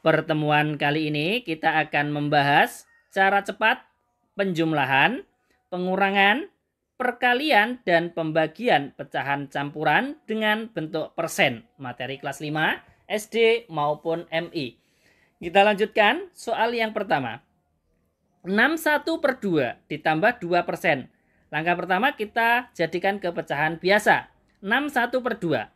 Pertemuan kali ini kita akan membahas cara cepat penjumlahan, pengurangan, perkalian, dan pembagian pecahan campuran dengan bentuk persen. Materi kelas 5, SD maupun MI. Kita lanjutkan soal yang pertama. 61/2 ditambah 2%. Langkah pertama kita jadikan ke pecahan biasa. 61/2.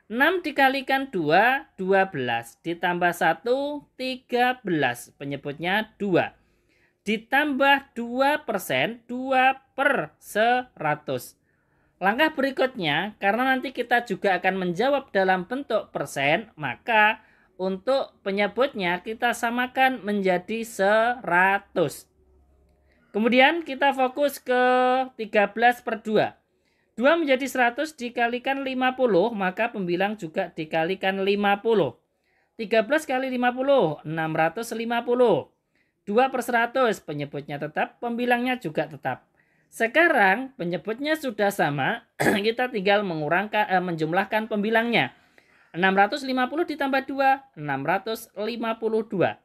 6 dikalikan 2, 12. Ditambah 1, 13. Penyebutnya 2. Ditambah 2%, 2/100. Langkah berikutnya, karena nanti kita juga akan menjawab dalam bentuk persen, maka untuk penyebutnya kita samakan menjadi 100. Kemudian kita fokus ke 13/2. 2 menjadi 100 dikalikan 50, maka pembilang juga dikalikan 50. 13 kali 50, 650. 2/100, penyebutnya tetap, pembilangnya juga tetap. Sekarang penyebutnya sudah sama, kita tinggal menjumlahkan pembilangnya. 650 ditambah 2, 652.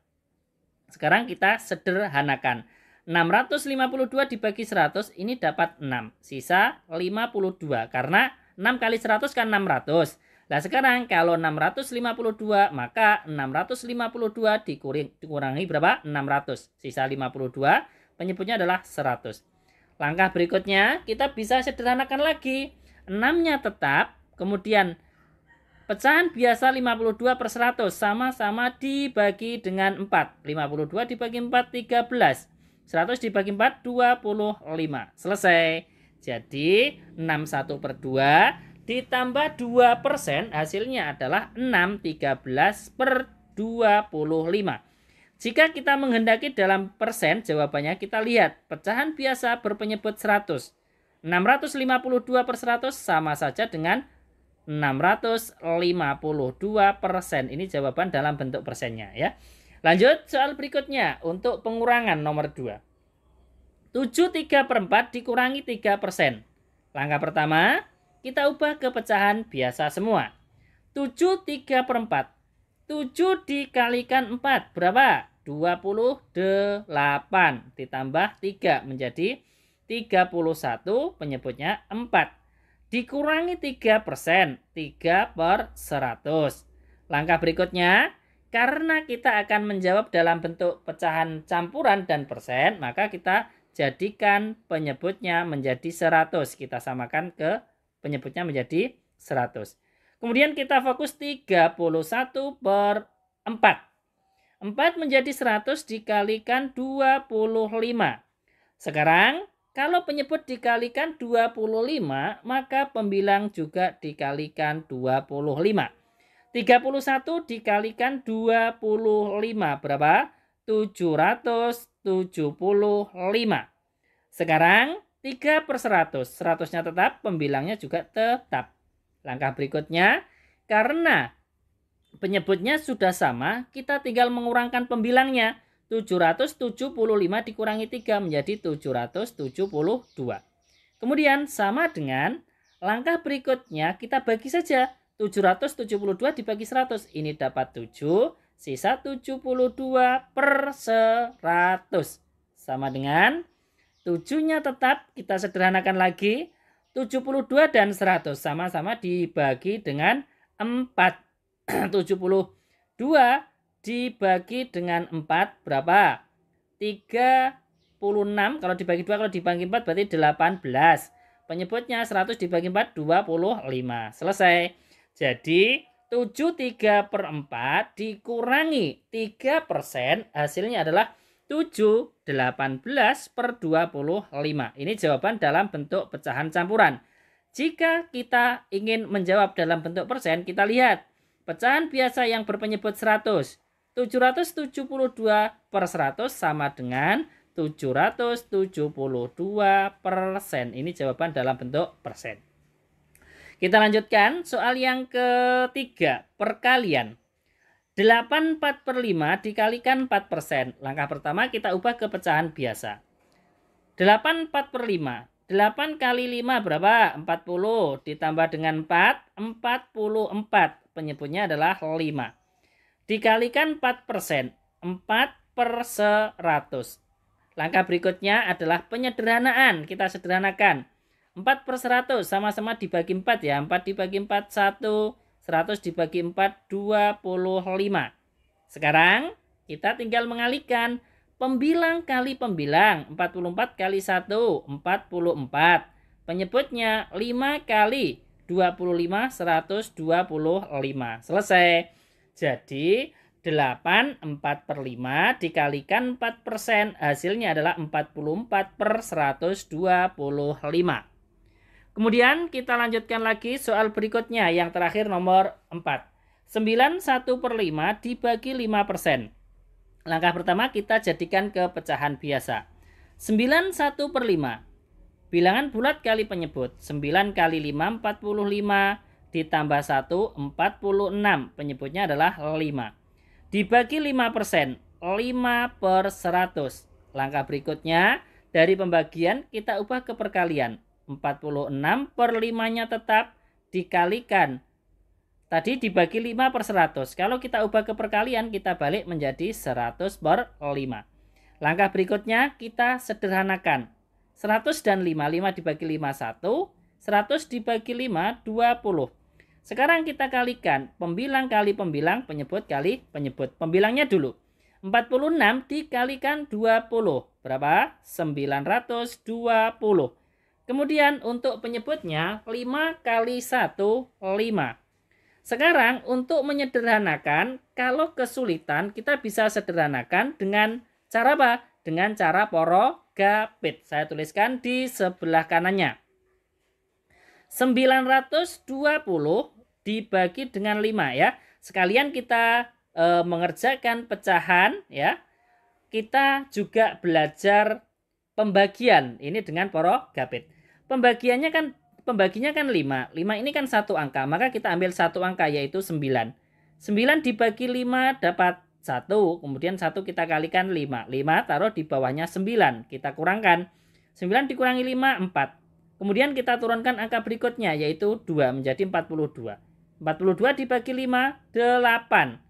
Sekarang kita sederhanakan. 652 dibagi 100 ini dapat 6. Sisa 52 karena 6 kali 100 kan 600. Nah sekarang kalau 652 maka 652 dikurangi berapa? 600. Sisa 52, penyebutnya adalah 100. Langkah berikutnya kita bisa sederhanakan lagi. 6-nya tetap, kemudian pecahan biasa 52/100 sama-sama dibagi dengan 4. 52 dibagi 4, 13. 100 dibagi 4, 25. Selesai. Jadi 61/2 ditambah 2%, hasilnya adalah 6, 13/25. Jika kita menghendaki dalam persen, jawabannya kita lihat. Pecahan biasa berpenyebut 100. 652/100 sama saja dengan 652%. Ini jawaban dalam bentuk persennya ya. Lanjut soal berikutnya untuk pengurangan nomor 2. 7 3/4 dikurangi 3%. Langkah pertama, kita ubah ke pecahan biasa semua. 7 3/4. 7 dikalikan 4 berapa? 28 ditambah 3 menjadi 31, penyebutnya 4. Dikurangi 3%, 3/100. Langkah berikutnya, karena kita akan menjawab dalam bentuk pecahan campuran dan persen, maka kita jadikan penyebutnya menjadi 100. Kita samakan ke penyebutnya menjadi 100. Kemudian kita fokus 31/4. 4 menjadi 100 dikalikan 25. Sekarang kalau penyebut dikalikan 25, maka pembilang juga dikalikan 25. 31 dikalikan 25 berapa? 775. Sekarang 3/100. 100-nya tetap, pembilangnya juga tetap. Langkah berikutnya, karena penyebutnya sudah sama, kita tinggal mengurangkan pembilangnya. 775 dikurangi 3 menjadi 772. Kemudian sama dengan langkah berikutnya, kita bagi saja. 772 dibagi 100, ini dapat 7, sisa 72/100. Sama dengan 7-nya tetap, kita sederhanakan lagi. 72 dan 100 sama-sama dibagi dengan 4. 72 dibagi dengan 4 berapa? 36. Kalau dibagi 2, kalau dibagi 4 berarti 18. Penyebutnya 100 dibagi 4, 25. Selesai. Jadi 7 3/4 dikurangi 3%, hasilnya adalah 7 18/25. Ini jawaban dalam bentuk pecahan campuran. Jika kita ingin menjawab dalam bentuk persen, kita lihat pecahan biasa yang berpenyebut 100. 772/100 sama dengan 772%. Ini jawaban dalam bentuk persen. Kita lanjutkan soal yang ketiga, perkalian. 8/4/5 dikalikan 4%. Langkah pertama kita ubah ke pecahan biasa. 8/4/5. 8 kali 5 berapa? 40. Ditambah dengan 4, 44. Penyebutnya adalah 5. dikalikan 4%. 4/100. Langkah berikutnya adalah penyederhanaan. Kita sederhanakan. 4/100 sama-sama dibagi 4 ya. 4 dibagi 4, 1. 100 dibagi 4, 25. Sekarang kita tinggal mengalihkan. Pembilang kali pembilang. 44 kali 1, 44. Penyebutnya 5 kali 25, 125. Selesai. Jadi 8 4/5 dikalikan 4%, hasilnya adalah 44/125. Kemudian kita lanjutkan lagi soal berikutnya yang terakhir nomor 4. 9 1/5 dibagi 5%. Langkah pertama kita jadikan ke pecahan biasa. 9 1/5. Bilangan bulat kali penyebut. 9 kali 5 45 ditambah 1 46. Penyebutnya adalah 5. Dibagi 5%. 5/100. Langkah berikutnya dari pembagian kita ubah ke perkalian. 46/5-nya tetap dikalikan. Tadi dibagi 5/100. Kalau kita ubah ke perkalian, kita balik menjadi 100/5. Langkah berikutnya kita sederhanakan. 100 dan 5. 5 dibagi 5, 1. 100 dibagi 5, 20. Sekarang kita kalikan. Pembilang kali pembilang, penyebut kali penyebut. Pembilangnya dulu. 46 dikalikan 20. Berapa? 920. Kemudian untuk penyebutnya, 5 kali 1, 5. Sekarang untuk menyederhanakan, kalau kesulitan kita bisa sederhanakan dengan cara apa? Dengan cara porogapit. Saya tuliskan di sebelah kanannya. 920 dibagi dengan 5 ya. Sekalian kita mengerjakan pecahan ya. Kita juga belajar pembagian ini dengan porogapit. Pembaginya kan 5. 5 ini kan satu angka, maka kita ambil satu angka yaitu 9. 9 dibagi 5 dapat 1, kemudian 1 kita kalikan 5. 5 taruh di bawahnya 9, kita kurangkan. 9 dikurangi 5, 4. Kemudian kita turunkan angka berikutnya yaitu 2 menjadi 42. 42 dibagi 5, 8.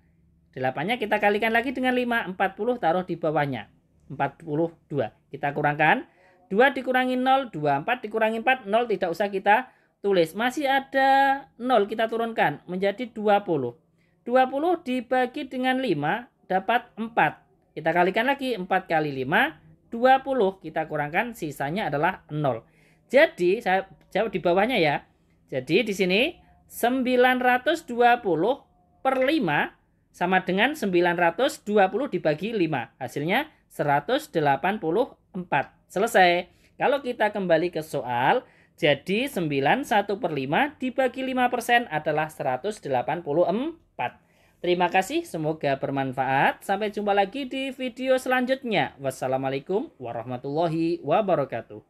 8-nya kita kalikan lagi dengan 5, 40 taruh di bawahnya. 42. Kita kurangkan. 2 dikurangi 0, 24 dikurangi 4, 0 tidak usah kita tulis. Masih ada 0 kita turunkan menjadi 20. 20 dibagi dengan 5 dapat 4. Kita kalikan lagi 4 kali 5, 20. Kita kurangkan sisanya adalah 0. Jadi saya jawab di bawahnya ya. Jadi di sini 920/5 sama dengan 920 dibagi 5. Hasilnya 184. Selesai. Kalau kita kembali ke soal, jadi 9 1/5 dibagi 5% adalah 184. Terima kasih, semoga bermanfaat. Sampai jumpa lagi di video selanjutnya. Wassalamualaikum warahmatullahi wabarakatuh.